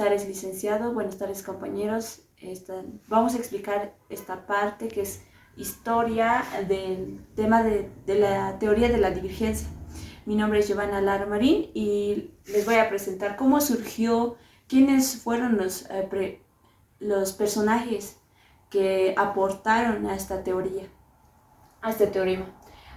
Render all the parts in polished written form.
tardes, licenciado. Buenas tardes, compañeros. Vamos a explicar esta parte que es historia del tema de la teoría de la divergencia. Mi nombre es Giovanna Lara Marín y les voy a presentar cómo surgió, quiénes fueron los personajes que aportaron a esta teoría, a este teorema.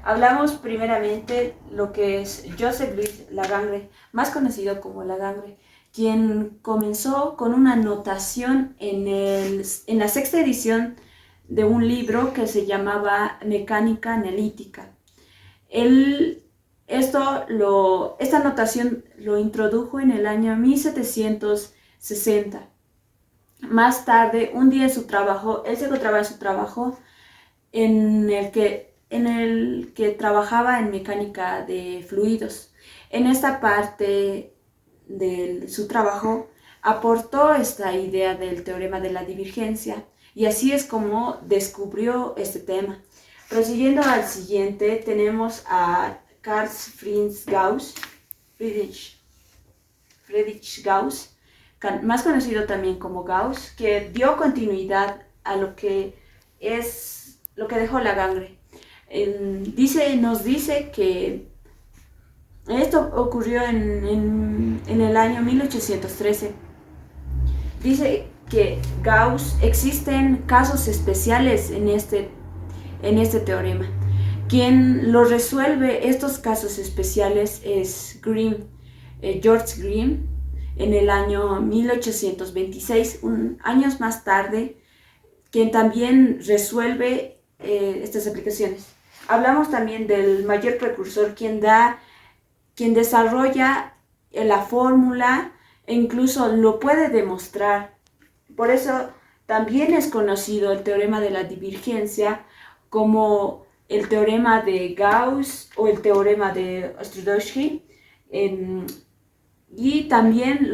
Hablamos primeramente lo que es Joseph Louis Lagrange, más conocido como Lagrange, quien comenzó con una anotación en la sexta edición de un libro que se llamaba Mecánica Analítica. Esta anotación lo introdujo en el año 1760. Más tarde, un día en su trabajo, él se encontraba en su trabajo en el que trabajaba en mecánica de fluidos. En esta parte de su trabajo aportó esta idea del teorema de la divergencia y así es como descubrió este tema. Prosiguiendo al siguiente, tenemos a Carl Friedrich Gauss, más conocido también como Gauss, que dio continuidad a lo que dejó Lagrange. Nos dice que esto ocurrió en el año 1813. Dice que Gauss existen casos especiales en este teorema. Quien lo resuelve estos casos especiales es George Green, en el año 1826, años más tarde, quien también resuelve estas aplicaciones. Hablamos también del mayor precursor, quien desarrolla la fórmula e incluso lo puede demostrar. Por eso también es conocido el teorema de la divergencia como el teorema de Gauss o el teorema de Ostrowski. Y también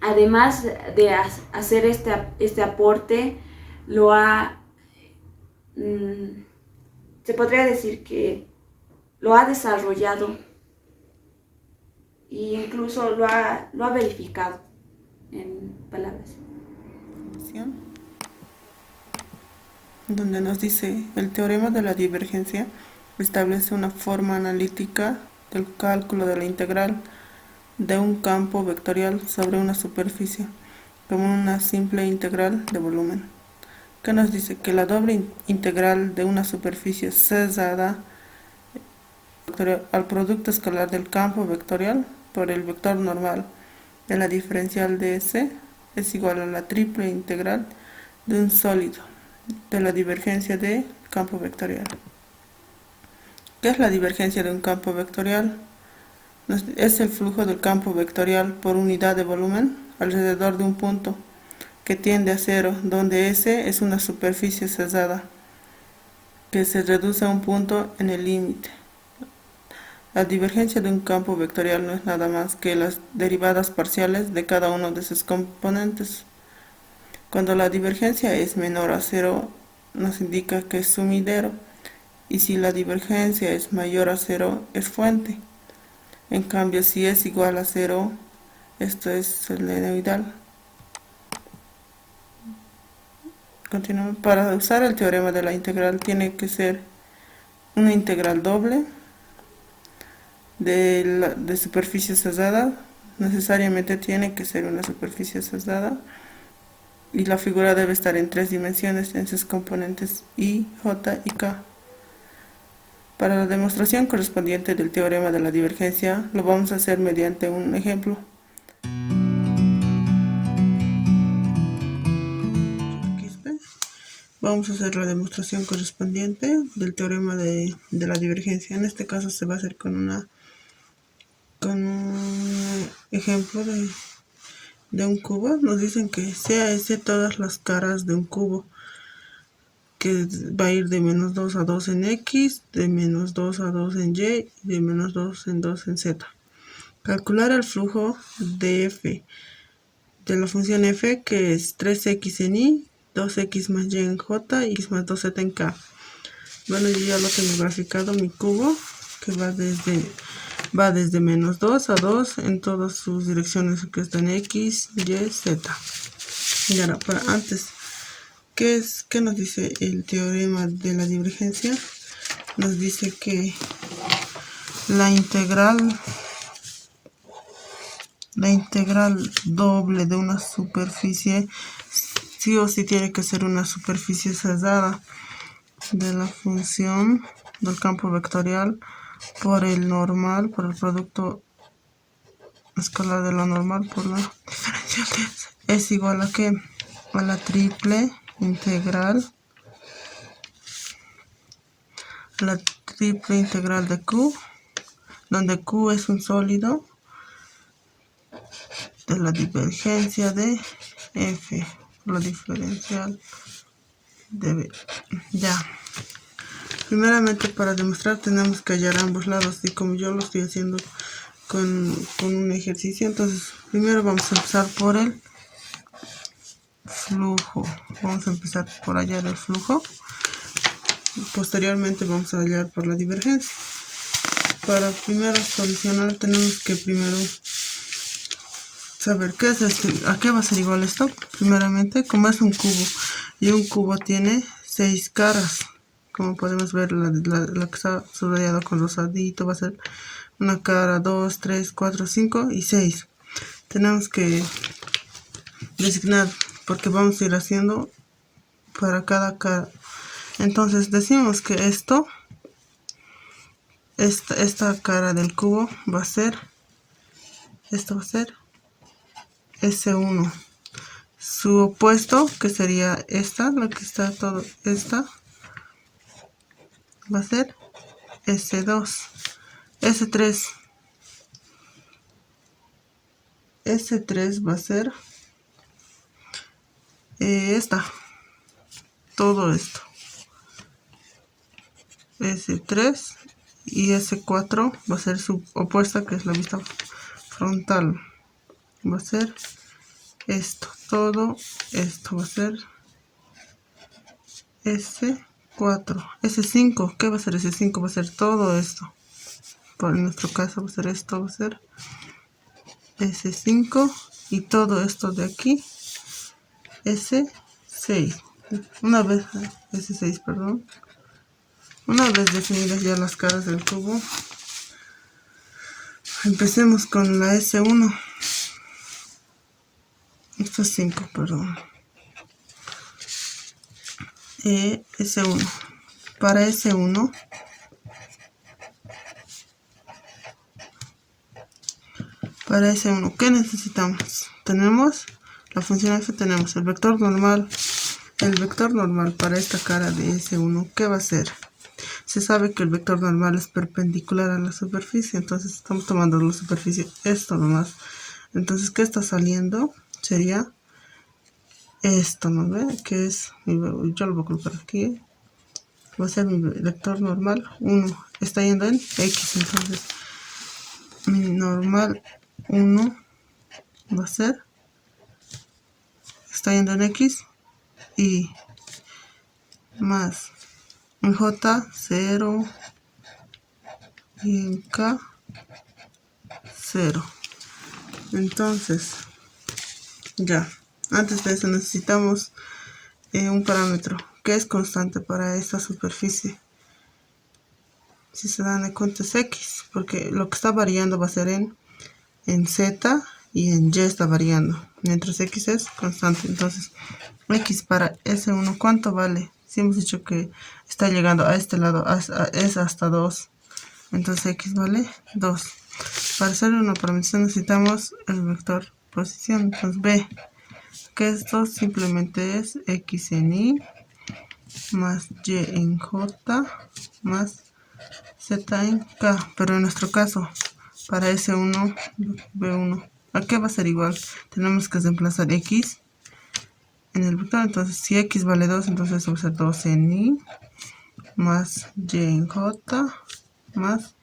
además de hacer este aporte, se podría decir que lo ha desarrollado e incluso lo ha verificado en palabras. Donde nos dice: el teorema de la divergencia establece una forma analítica del cálculo de la integral de un campo vectorial sobre una superficie como una simple integral de volumen. Que nos dice que la doble integral de una superficie cesada al producto escalar del campo vectorial por el vector normal de la diferencial de S es igual a la triple integral de un sólido de la divergencia de campo vectorial. ¿Qué es la divergencia de un campo vectorial? Es el flujo del campo vectorial por unidad de volumen alrededor de un punto que tiende a cero, donde S es una superficie cesada que se reduce a un punto en el límite. La divergencia de un campo vectorial no es nada más que las derivadas parciales de cada uno de sus componentes. Cuando la divergencia es menor a cero, nos indica que es sumidero, y si la divergencia es mayor a cero, es fuente. En cambio, si es igual a cero, esto es solenoidal. Continuamos. Para usar el teorema de la integral tiene que ser una integral doble de superficie cesada. Necesariamente tiene que ser una superficie cesada y la figura debe estar en 3 dimensiones en sus componentes I, J y K. Para la demostración correspondiente del teorema de la divergencia lo vamos a hacer mediante un ejemplo. Vamos a hacer la demostración correspondiente del teorema de la divergencia. En este caso se va a hacer con un ejemplo de un cubo. Nos dicen que sea S todas las caras de un cubo, que va a ir de menos 2 a 2 en X, de menos 2 a 2 en Y y de menos 2 en 2 en Z. Calcular el flujo de F, de la función F, que es 3X en Y, 2X más Y en J y X más 2Z en K. Bueno, yo ya lo tengo graficado, mi cubo, que va desde va desde -2 a 2 en todas sus direcciones que están X, Y, Z. Y ahora, para antes, ¿qué nos dice el teorema de la divergencia? Nos dice que la integral doble de una superficie sí o sí tiene que ser una superficie cerrada de la función del campo vectorial por el normal, por el producto escalar de lo normal por la diferencial de S. Es igual a ¿qué? A la triple integral de Q, donde Q es un sólido, de la divergencia de F, la diferencial de B. Ya. Primeramente, para demostrar tenemos que hallar ambos lados, y como yo lo estoy haciendo con un ejercicio, entonces primero vamos a empezar por el flujo. Vamos a empezar por hallar el flujo. Posteriormente vamos a hallar por la divergencia. Para primero solucionar tenemos que primero saber qué es a qué va a ser igual esto. Primeramente, como es un cubo y un cubo tiene 6 caras, como podemos ver, la que está subrayado con rosadito va a ser una cara, 2, 3, 4, 5 y 6. Tenemos que designar porque vamos a ir haciendo para cada cara. Entonces decimos que esta cara del cubo va a ser, esto va a ser S1. Su opuesto, que sería esta, la que está todo, esta, va a ser S2. S3. S3 va a ser esta, todo esto. S3 y S4 va a ser su opuesta, que es la vista frontal. Va a ser esto, todo esto va a ser S4. S5, ¿qué va a ser S5? Va a ser todo esto. Por nuestro caso va a ser esto, va a ser S5 y todo esto de aquí S6. Una vez S6, perdón. Una vez definidas ya las caras del cubo, empecemos con la S1. Esto es 5, perdón. S1. Para S1, ¿qué necesitamos? Tenemos la función f, tenemos el vector normal. El vector normal para esta cara de S1, ¿qué va a ser? Se sabe que el vector normal es perpendicular a la superficie, entonces estamos tomando la superficie, esto nomás. Entonces, ¿qué está saliendo? Sería esto, ¿no ve? Que es, yo lo voy a colocar aquí, va a ser mi vector normal 1, está yendo en X, entonces mi normal 1 va a ser, está yendo en X, y más en J 0 y en K 0. Entonces, ya, antes de eso necesitamos un parámetro que es constante para esta superficie. Si se dan cuenta es X, porque lo que está variando va a ser en Z y en Y está variando, mientras X es constante. Entonces, X para S1, ¿cuánto vale? Si hemos dicho que está llegando a este lado, es hasta 2. Entonces X vale 2. Para hacer una parametrización necesitamos el vector posición. Entonces B, que esto simplemente es X en Y más Y en J más Z en K. Pero en nuestro caso, para S1, B1, ¿a qué va a ser igual? Tenemos que reemplazar X en el vector. Entonces si X vale 2, entonces va a ser 2 en Y más Y en J más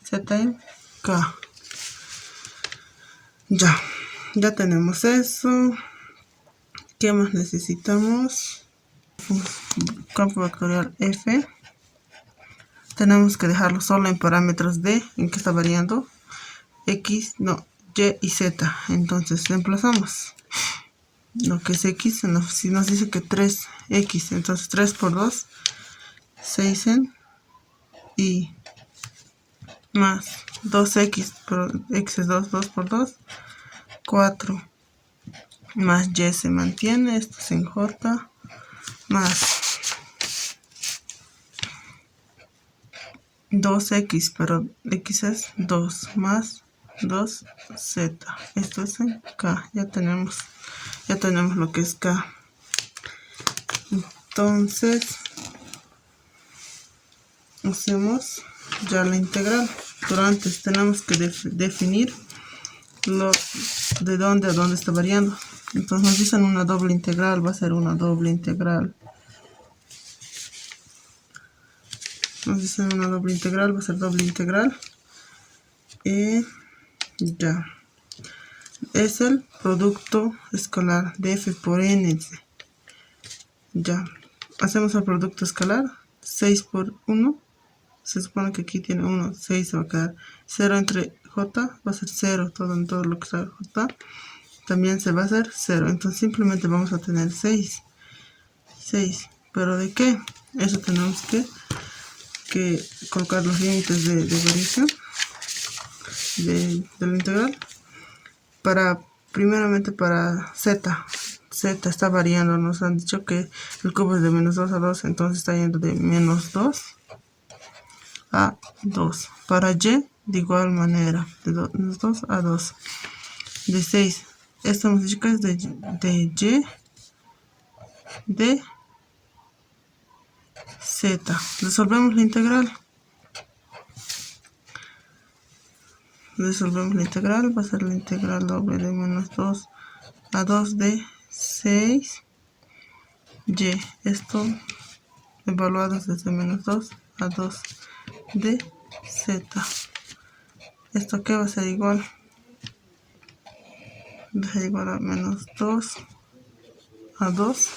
Z en K. Ya tenemos eso. ¿Qué más necesitamos? Campo vectorial F. tenemos que dejarlo solo en parámetros de, en que está variando, x, no, y y z. Entonces reemplazamos lo que es x, si nos dice que 3x, entonces 3 por 2, 6 en y más 2x, pero x es 2, 2 por 2, 4, más y se mantiene, esto es en j, más 2x, pero x es 2, más 2z, esto es en k, ya tenemos lo que es k. Entonces hacemos ya la integral, pero antes tenemos que definir de dónde a dónde está variando. Entonces nos dicen una doble integral, va a ser una doble integral. Nos dicen una doble integral, va a ser doble integral. Ya. Es el producto escalar de f por n. Ya. Hacemos el producto escalar. 6 por 1. Se supone que aquí tiene 1. 6 se va a quedar. 0 entre j va a ser 0. Todo en todo lo que está j. También se va a hacer 0. Entonces simplemente vamos a tener 6. 6. ¿Pero de qué? Eso tenemos que colocar los límites de variación de la integral. Primeramente para z. Z está variando. Nos han dicho que el cubo es de menos 2 a 2. Entonces está yendo de menos 2 a 2. Para y, de igual manera. De menos 2 a 2. De 6. Esto hemos dicho que es de y de z. Resolvemos la integral. Va a ser la integral doble de menos 2 a 2 de 6 y. Esto evaluado desde menos 2 a 2 de z. ¿Esto qué va a ser igual? Va a ser igual a menos 2 a 2.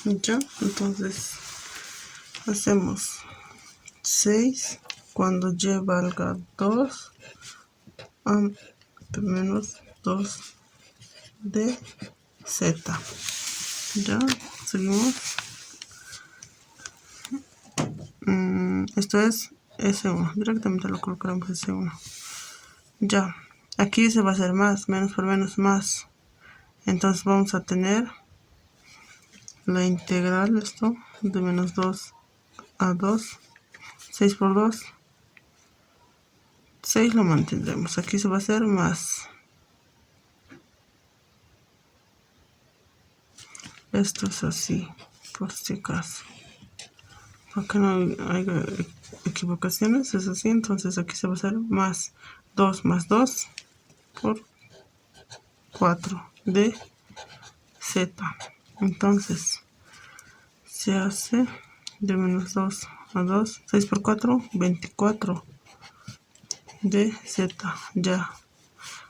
Ya, entonces hacemos 6 cuando y valga 2 a menos 2 de z. Ya, seguimos. Esto es S1. Directamente lo colocaremos S1. Ya, aquí se va a hacer más. Menos por menos más. Entonces vamos a tener la integral, esto, de menos 2 a 2. 6 por 2. 6 lo mantendremos. Aquí se va a hacer más. Esto es así, por si acaso. Para que no haya equivocaciones, es así. Entonces aquí se va a hacer más 2 por 4 de z. Entonces se hace de menos 2 a 2. 6 por 4, 24 de z. Ya.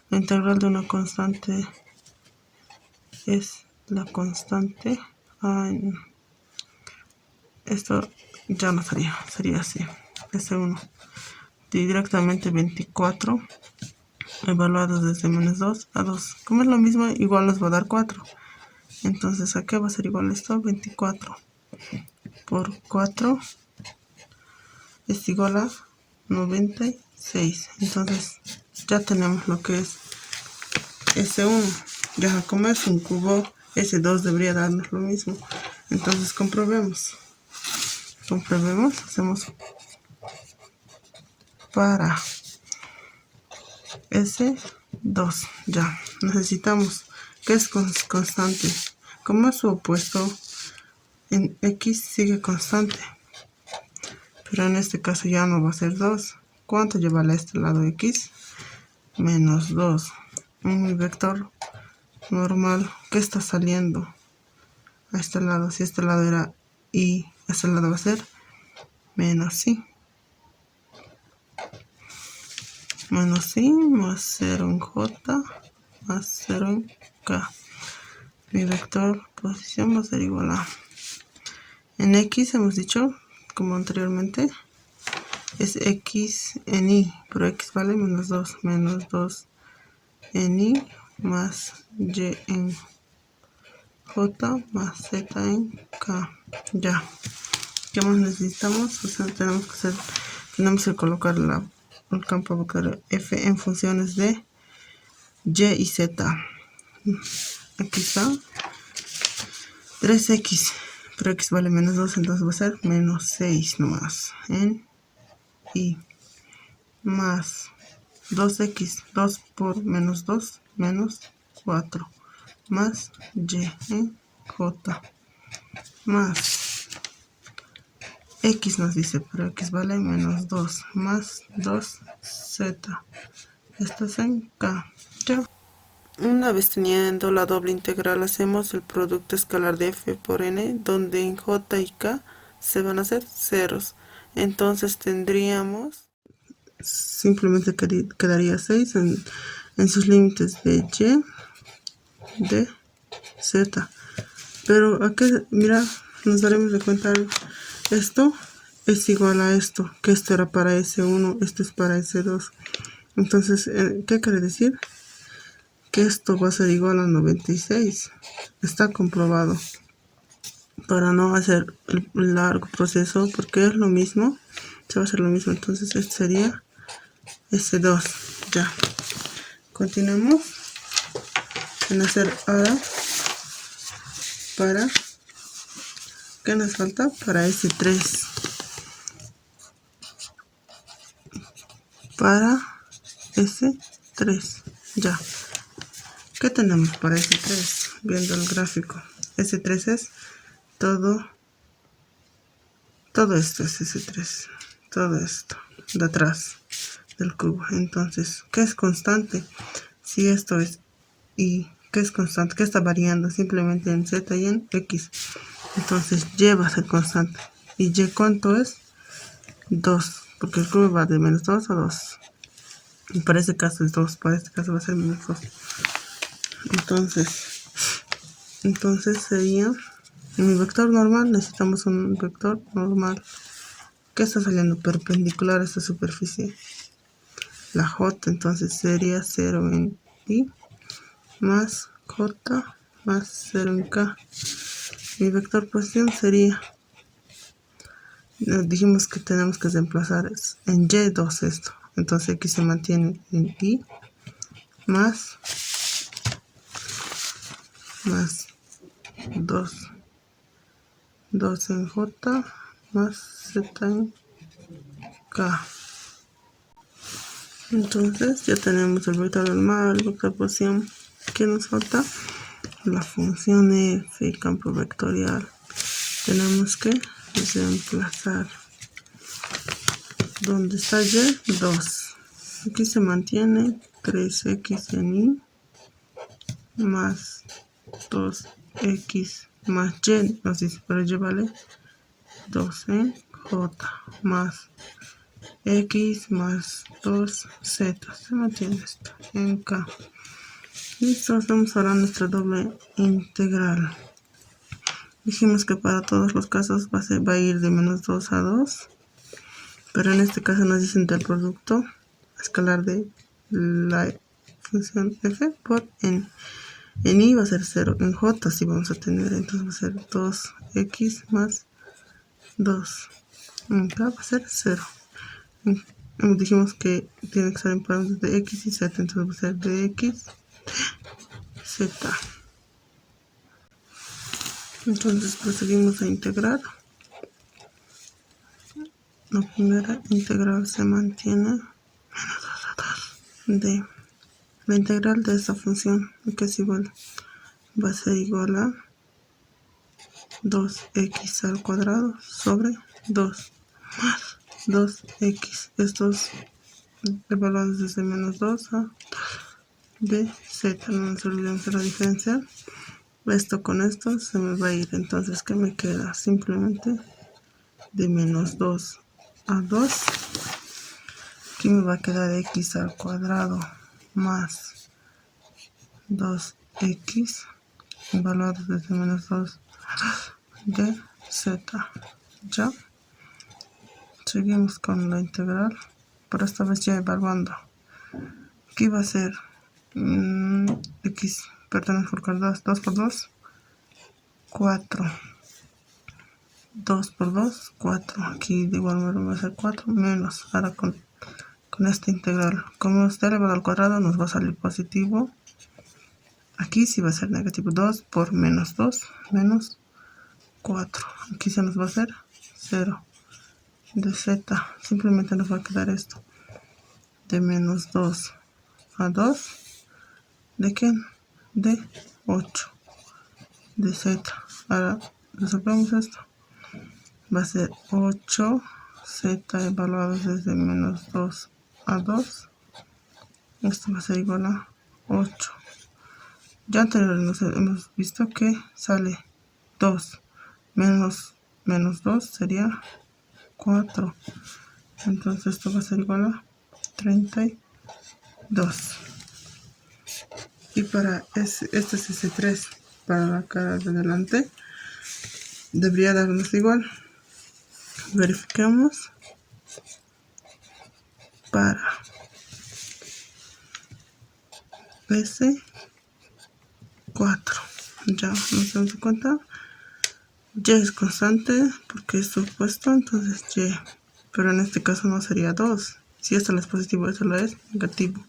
La integral de una constante es la constante. Esto ya no sería así. S1 directamente 24 evaluados desde menos 2 a 2. Como es lo mismo, igual nos va a dar 4. Entonces, ¿a qué va a ser igual esto? 24 por 4 es igual a 96. Entonces, ya tenemos lo que es S1. Ya como es un cubo, S2 debería darnos lo mismo. Entonces, comprobemos. Hacemos para S2. Ya, necesitamos que es constante. Como es su opuesto, en X sigue constante. Pero en este caso ya no va a ser 2. ¿Cuánto lleva a este lado X? Menos 2. Un vector normal que está saliendo a este lado. Si este lado era Y, este lado va a ser menos I. Menos I más 0 en J más 0 en K. Mi vector posición va a ser igual a. En X hemos dicho, como anteriormente, es X en Y, pero X vale menos 2 en Y más Y en J más Z en K. Ya. ¿Qué más necesitamos? O sea, tenemos que colocar el campo vectorial F en funciones de Y y Z. Aquí está 3X, pero X vale menos 2, entonces va a ser menos 6 nomás en Y más 2X, 2 por menos 2, menos 4 más Y en J más X nos dice, pero X vale menos 2 más 2Z. Esto es en K. Ya. Una vez teniendo la doble integral, hacemos el producto escalar de F por N, donde en J y K se van a hacer ceros. Entonces tendríamos, simplemente quedaría 6 en sus límites de Y, de Z. Pero aquí, mira, nos daremos de cuenta, esto es igual a esto, que esto era para S1, esto es para S2. Entonces, ¿qué quiere decir? Que esto va a ser igual a 96. Está comprobado. Para no hacer el largo proceso, porque es lo mismo, se va a hacer lo mismo. Entonces, este sería S2. Ya. Continuemos en hacer ahora para, ¿qué nos falta? Para S3. Para S3. Ya. ¿Qué tenemos para S3? Viendo el gráfico. S3 es todo esto es S3. Todo esto de atrás del cubo. Entonces, ¿qué es constante? Si esto es Y, ¿qué es constante? ¿Qué está variando? Simplemente en Z y en X. Entonces, Y va a ser constante. ¿Y Y cuánto es? 2. Porque el cubo va de menos 2 a 2. Y para este caso es 2. Para este caso va a ser menos 2. Entonces sería, en mi vector normal necesitamos un vector normal que está saliendo perpendicular a esta superficie, la J. Entonces sería 0 en Y más J más 0 en K. Mi vector posición sería, dijimos que tenemos que reemplazar en Y2 esto. Entonces aquí se mantiene en Y más 2 en J más Z en K. Entonces ya tenemos el vector normal, el vector posición. ¿Qué nos falta? La función F, campo vectorial. Tenemos que reemplazar. ¿Dónde está Y? 2. Aquí se mantiene 3X en Y más 2X más Y. Nos dice, pero Y vale 2 en J más X más 2Z. Se mantiene esto en K. Listo, hacemos ahora nuestra doble integral. Dijimos que para todos los casos va a ir de menos 2 a 2. Pero en este caso nos dicen del producto escalar de la función F por N. En Y va a ser 0. En J sí vamos a tener. Entonces va a ser 2X más 2. En K va a ser 0. Dijimos que tiene que estar en parámetros de X y Z. Entonces va a ser de X, Z. Entonces procedimos a integrar. La primera integral se mantiene de la integral de esta función, que es igual, va a ser igual a 2x al cuadrado sobre 2 más 2x. Estos evaluados desde menos 2 a de z. No nos olvidemos de la diferencia. Esto con esto se me va a ir. Entonces, ¿qué me queda? Simplemente de menos 2 a 2. Aquí me va a quedar x al cuadrado más 2x evaluados desde menos 2 de z. Ya. Seguimos con la integral, pero esta vez ya evaluando. Aquí va a ser x, perdón, por 2, 2 por 2, 4. 2 por 2, 4. Aquí de igual manera va a ser 4 menos. Ahora con esta integral, como está elevado al cuadrado, nos va a salir positivo. Aquí sí va a ser negativo. 2 por menos 2, menos 4. Aquí se nos va a hacer 0. De z, simplemente nos va a quedar esto. De menos 2 a 2. ¿De quién? De 8. De z. Ahora resolvemos esto. Va a ser 8 z evaluado desde menos 2 a 2. Esto va a ser igual a 8. Ya anteriormente hemos visto que sale 2 menos 2 sería 4. Entonces esto va a ser igual a 32. Y para este es S3, para la cara de delante, debería darnos igual. Verificamos. Para S4. Ya nos damos cuenta. Y es constante porque es supuesto, entonces y. Pero en este caso no sería 2. Si esto no es positivo, esto lo es negativo.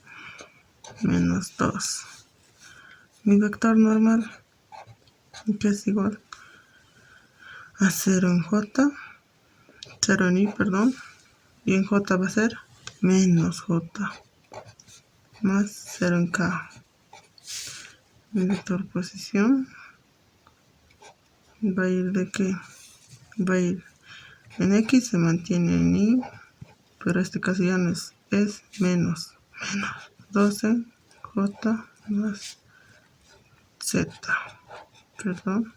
Menos 2. Mi vector normal, que es igual a 0 en J, 0 en Y, perdón. Y en J va a ser menos J más 0 en K. Mi vector posición va a ir de qué? Va a ir en X, se mantiene en Y, pero este caso ya no es menos 12 J más Z, perdón.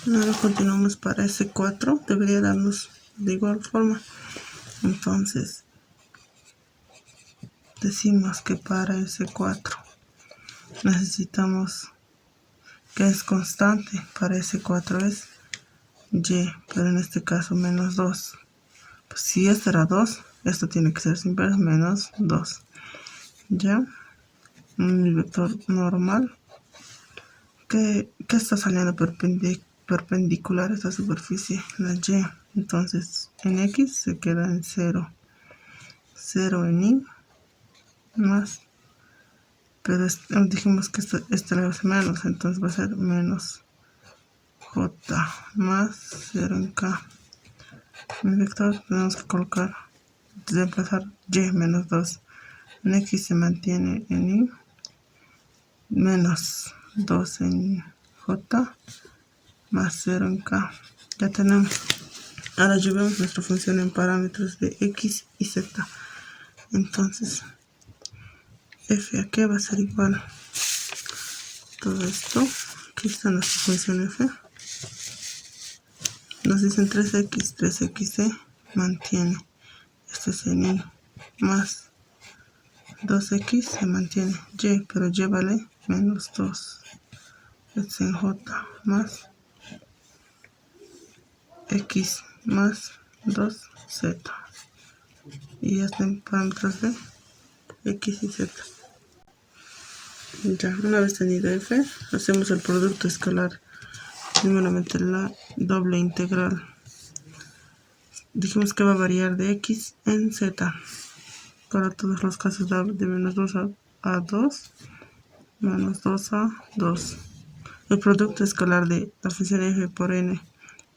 Ahora continuamos para S4, debería darnos de igual forma. Entonces, decimos que para S4 necesitamos que es constante. Para S4 es Y, pero en este caso menos 2. Pues si esto era 2, esto tiene que ser siempre menos 2. Ya, mi vector normal que está saliendo perpendicular a esta superficie, la Y. Entonces en X se queda en 0. 0 en Y más, pero dijimos que este le va a ser menos, entonces va a ser menos J más 0 en K. En el vector tenemos que colocar, desplazar Y menos 2. En X se mantiene en Y, menos 2 en J más 0 en K. Ya tenemos. Ahora llevamos nuestra función en parámetros de X y Z. Entonces, f a qué va a ser igual todo esto. Aquí está nuestra función f. Nos dicen 3x, 3x se mantiene. Este es en y. Más 2x se mantiene. Y, pero y vale menos 2. Este es en j. Más x más 2z. Y ya está en parámetros de x y z. Ya, una vez tenido f, hacemos el producto escalar. Primeramente la doble integral. Dijimos que va a variar de x en z. Para todos los casos da de menos 2 a 2, menos 2 a 2. El producto escalar de la función f por n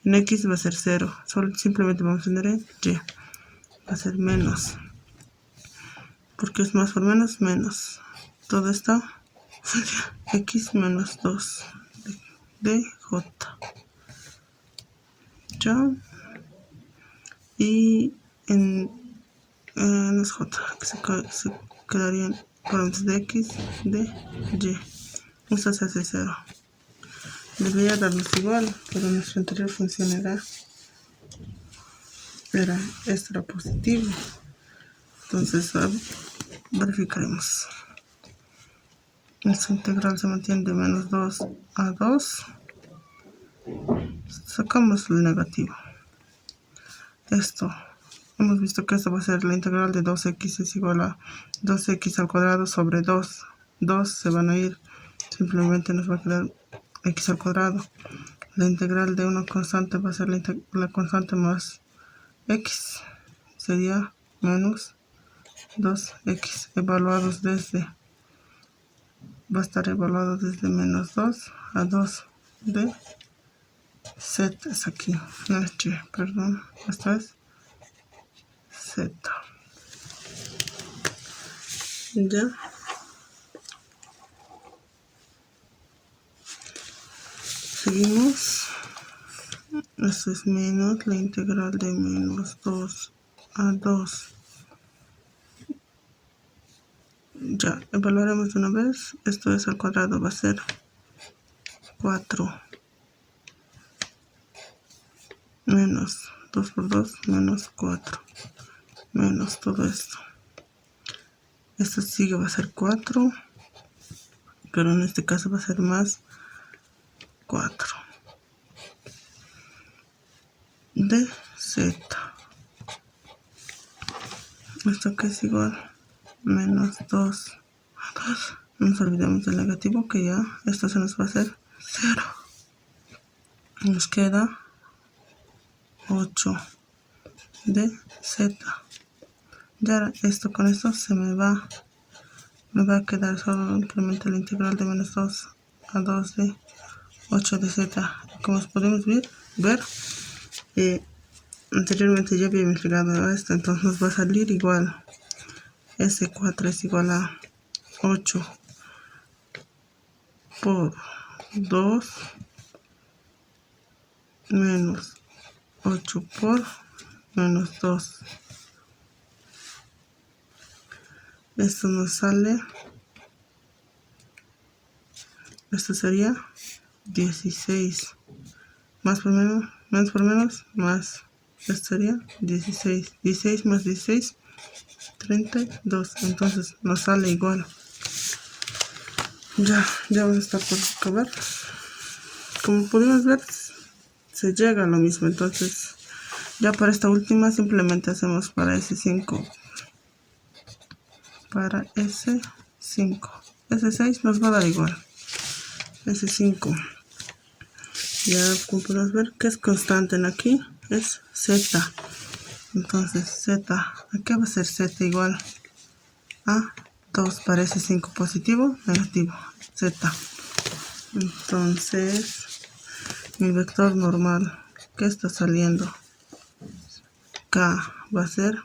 en x va a ser 0. Simplemente vamos a tener en y. Va a ser menos. Porque es más por menos, menos. Todo esto x menos 2 de j. Ya. Y en es j, que se quedarían parámetros de x, de y. Esto se hace 0. Debería darnos igual, pero nuestra anterior función esto era positivo. Entonces verificaremos. Esta integral se mantiene de menos 2 a 2. Sacamos el negativo. Esto, hemos visto que esto va a ser la integral de 2x es igual a 2x al cuadrado sobre 2. 2 se van a ir, simplemente nos va a quedar x al cuadrado. La integral de una constante va a ser la constante más x, sería menos 2x, evaluados desde, va a estar evaluado desde menos 2 a 2 de z, es aquí, no es y, perdón, esto es z. Ya. Seguimos. Esto es menos la integral de menos 2 a 2. Ya, evaluaremos de una vez. Esto es al cuadrado, va a ser 4 menos 2 por 2 menos 4 menos todo esto. Esto sigue, va a ser 4, pero en este caso va a ser más 4 de z. Esto que es igual menos 2 a 2. No nos olvidemos del negativo, que ya esto se nos va a hacer 0. Nos queda 8 de z. Ya esto con esto se me va a quedar simplemente la integral de menos 2 a 2 de 8 de z. Como podemos ver, anteriormente ya había investigado esto, entonces nos va a salir igual. S4 es igual a 8 por 2 menos 8 por menos 2. Esto nos sale, esto sería 16. Más por menos, menos por menos, más. Esto sería 16. 16 más 16, 32. Entonces nos sale igual. Ya vamos a estar por acabar. Como pudimos ver, se llega a lo mismo. Entonces, ya para esta última simplemente hacemos para S5. Para S5. S6 nos va a dar igual. S5. Ya como podemos ver que es constante en aquí, es Z. Entonces Z, aquí va a ser Z igual a 2 para S5 positivo, negativo, Z. Entonces mi vector normal que está saliendo, K va a ser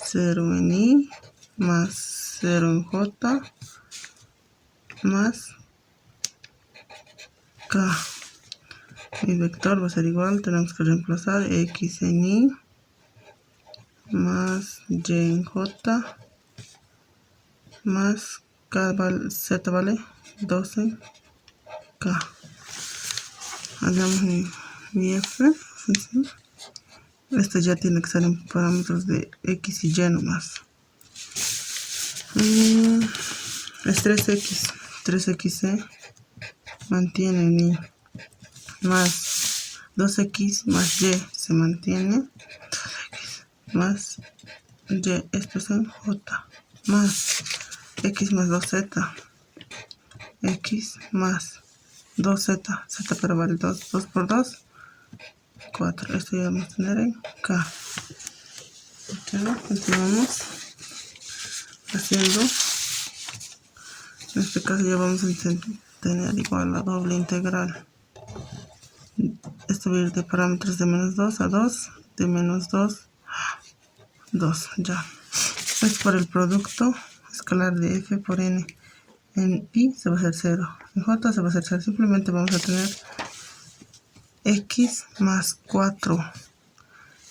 0 en I más 0 en J más K. Mi vector va a ser igual, tenemos que reemplazar X en Y más Y en J más K Z vale 12 K. Hagamos mi F. Esto ya tiene que ser en parámetros de X y Y nomás. Es 3X. 3X se mantiene en Y. Más 2X más Y se mantiene. 2X más Y. Esto es en J. Más X más 2Z. X más 2Z. Z pero vale 2. 2 por 2. 4. Esto ya vamos a tener en K. Ya, continuamos haciendo. En este caso ya vamos a tener igual la doble integral. Esto va a ir de parámetros de menos 2 a 2, de menos 2 a 2. Ya. Es por el producto escalar de F por N. En I se va a hacer 0. En J se va a hacer 0. Simplemente vamos a tener X más 4.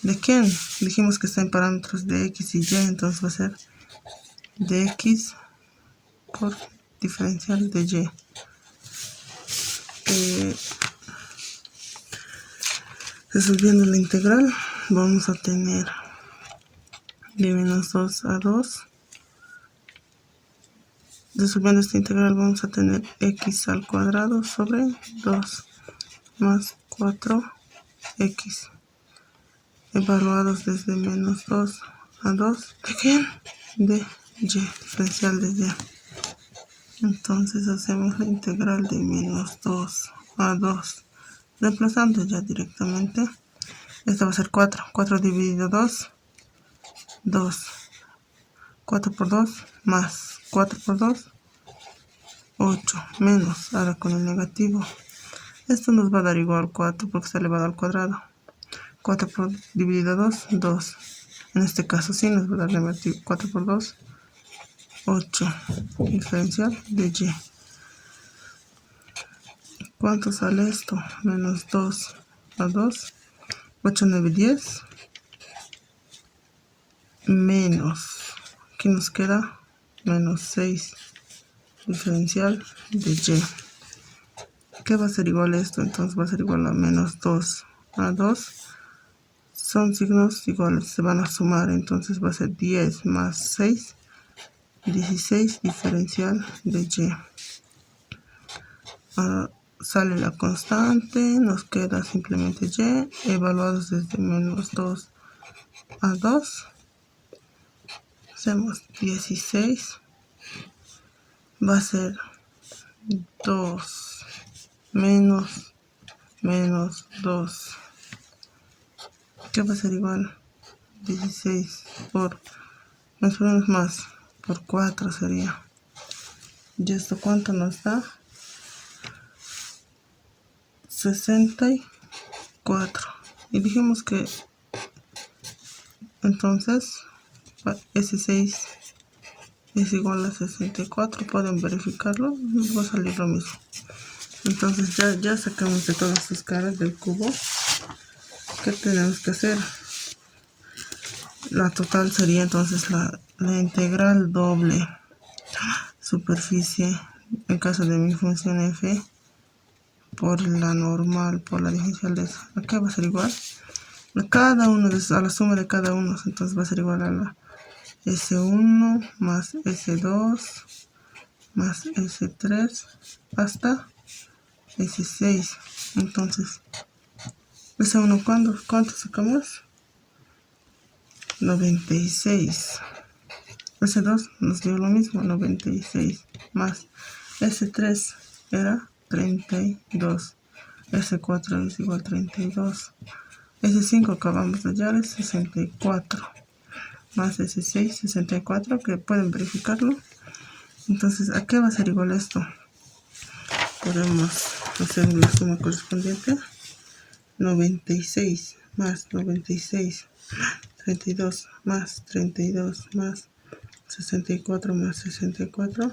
¿De quién? Dijimos que está en parámetros de X y Y, entonces va a ser de X por diferencial de Y. Resolviendo la integral, vamos a tener de menos 2 a 2 Resolviendo esta integral vamos a tener x al cuadrado sobre 2 más 4x evaluados desde menos 2 a 2 de ¿qué? De y, diferencial de y. Entonces hacemos la integral de menos 2 a 2, reemplazando ya directamente. Esta va a ser 4. 4 dividido 2, 2. 4 por 2 más 4 por 2, 8 menos, ahora con el negativo. Esto nos va a dar igual 4 porque está elevado al cuadrado. 4 por dividido 2, 2. En este caso sí nos va a dar negativo. 4 por 2, 8. Diferencial de y. ¿Cuánto sale esto? Menos 2 a 2. 8, 9, 10. Menos. Aquí nos queda menos 6. Diferencial de y. ¿Qué va a ser igual a esto? Entonces va a ser igual a menos 2 a 2. Son signos iguales, se van a sumar. Entonces va a ser 10 más 6. 16 diferencial de y. Sale la constante, nos queda simplemente y, evaluados desde menos 2 a 2. Hacemos 16. Va a ser 2 menos 2. ¿Qué va a ser igual? 16 por más por 4 sería. ¿Y esto cuánto nos da? 64. Y dijimos que entonces S6 es igual a 64. Pueden verificarlo, nos va a salir lo mismo. Entonces ya sacamos de todas sus caras del cubo. ¿Qué tenemos que hacer? La total sería entonces la integral doble superficie en caso de mi función f por la normal, por la diferencial de eso. Acá va a ser igual a cada uno, a la suma de cada uno. Entonces va a ser igual a la S1 más S2 más S3 hasta S6. Entonces, S1 ¿cuánto sacamos? 96. S2 nos dio lo mismo, 96 más S3 era 32. S4 es igual a 32. S5 acabamos de hallar es 64. Más S6, 64, que pueden verificarlo. Entonces, ¿a qué va a ser igual esto? Podemos hacer una suma correspondiente. 96 más 96, 32 más 32 más 64 más 64.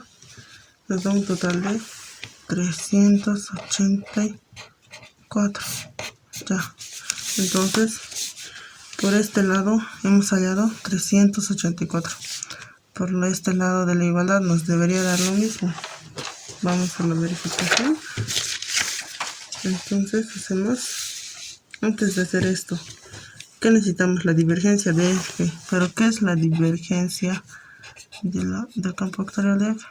Nos da un total de 384. Ya. Entonces, por este lado hemos hallado 384. Por este lado de la igualdad nos debería dar lo mismo. Vamos a la verificación. Entonces hacemos, antes de hacer esto, ¿qué necesitamos? La divergencia de f. ¿Pero qué es la divergencia del campo vectorial de f?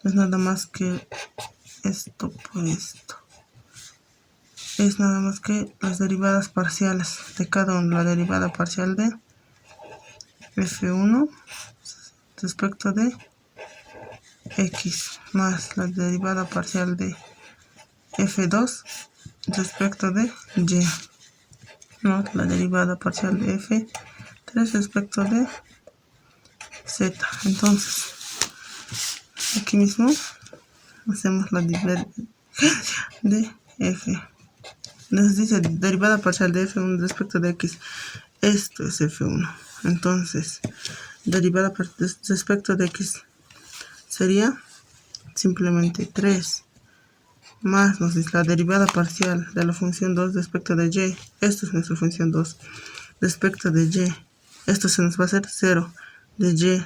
Es nada más que esto por esto. Es nada más que las derivadas parciales de cada uno. La derivada parcial de f1 respecto de x más la derivada parcial de f2 respecto de y, no, la derivada parcial de f3 respecto de z. Entonces aquí mismo hacemos la divergencia de f. Nos dice derivada parcial de f1 respecto de x. Esto es f1. Entonces derivada respecto de x sería simplemente 3 más nos dice la derivada parcial de la función 2 respecto de y. Esto es nuestra función 2 respecto de y. Esto se nos va a hacer 0 de y.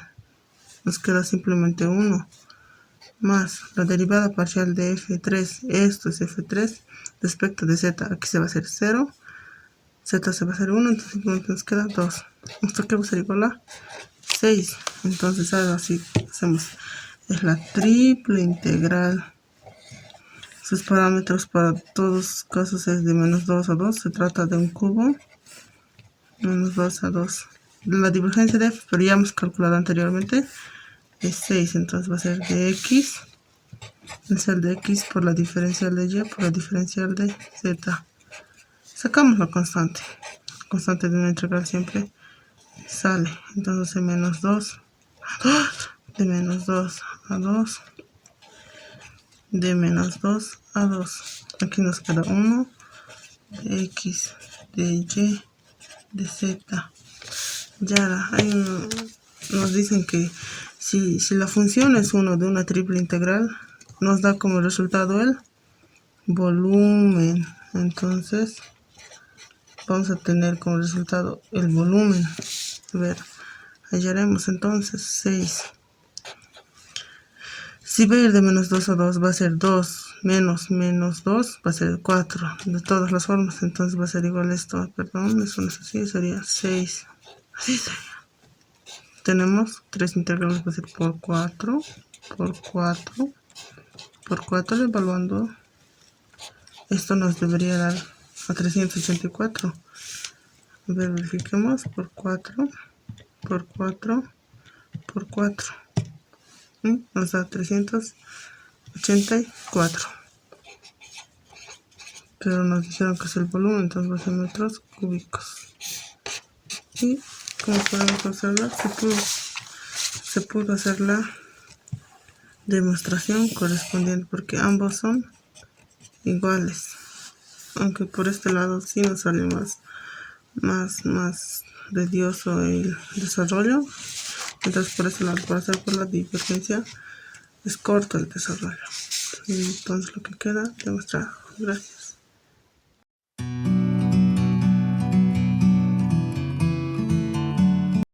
Nos queda simplemente 1 más la derivada parcial de f3. Esto es f3 respecto de z. Aquí se va a hacer 0. Z se va a hacer 1. Entonces simplemente nos queda 2. Esto que va a ser igual a 6. Entonces ahora sí hacemos es la triple integral. Sus parámetros para todos casos es de menos 2 a 2. Se trata de un cubo. Menos 2 a 2. La divergencia de f, pero ya hemos calculado anteriormente, es 6. Entonces va a ser de x. Es el de x por la diferencial de y por la diferencial de z. Sacamos la constante. La constante de una integral siempre sale. Entonces de menos 2 a 2. De menos 2 a 2. De menos 2 a 2. Aquí nos queda 1 de x, de y, de z. Ya nos dicen que si la función es 1 de una triple integral, nos da como resultado el volumen. Entonces vamos a tener como resultado el volumen. A ver, hallaremos entonces 6. Si va a ir de menos 2 a 2, va a ser 2 menos 2, va a ser 4. De todas las formas, entonces va a ser igual a esto. Perdón, eso no es así, sería 6. Así sería. Tenemos 3 integrales, va a ser por 4, por 4, por 4, evaluando. Esto nos debería dar a 384. A ver, verifiquemos por 4, por 4, por 4. Nos da 384. Pero nos dijeron que es el volumen, entonces va a ser metros cúbicos. Y como podemos observar, se pudo hacer la demostración correspondiente porque ambos son iguales. Aunque por este lado sí nos sale más tedioso el desarrollo. Entonces por este lado, para hacer por la divergencia, es corto el desarrollo. Y entonces lo que queda demostrado. Gracias.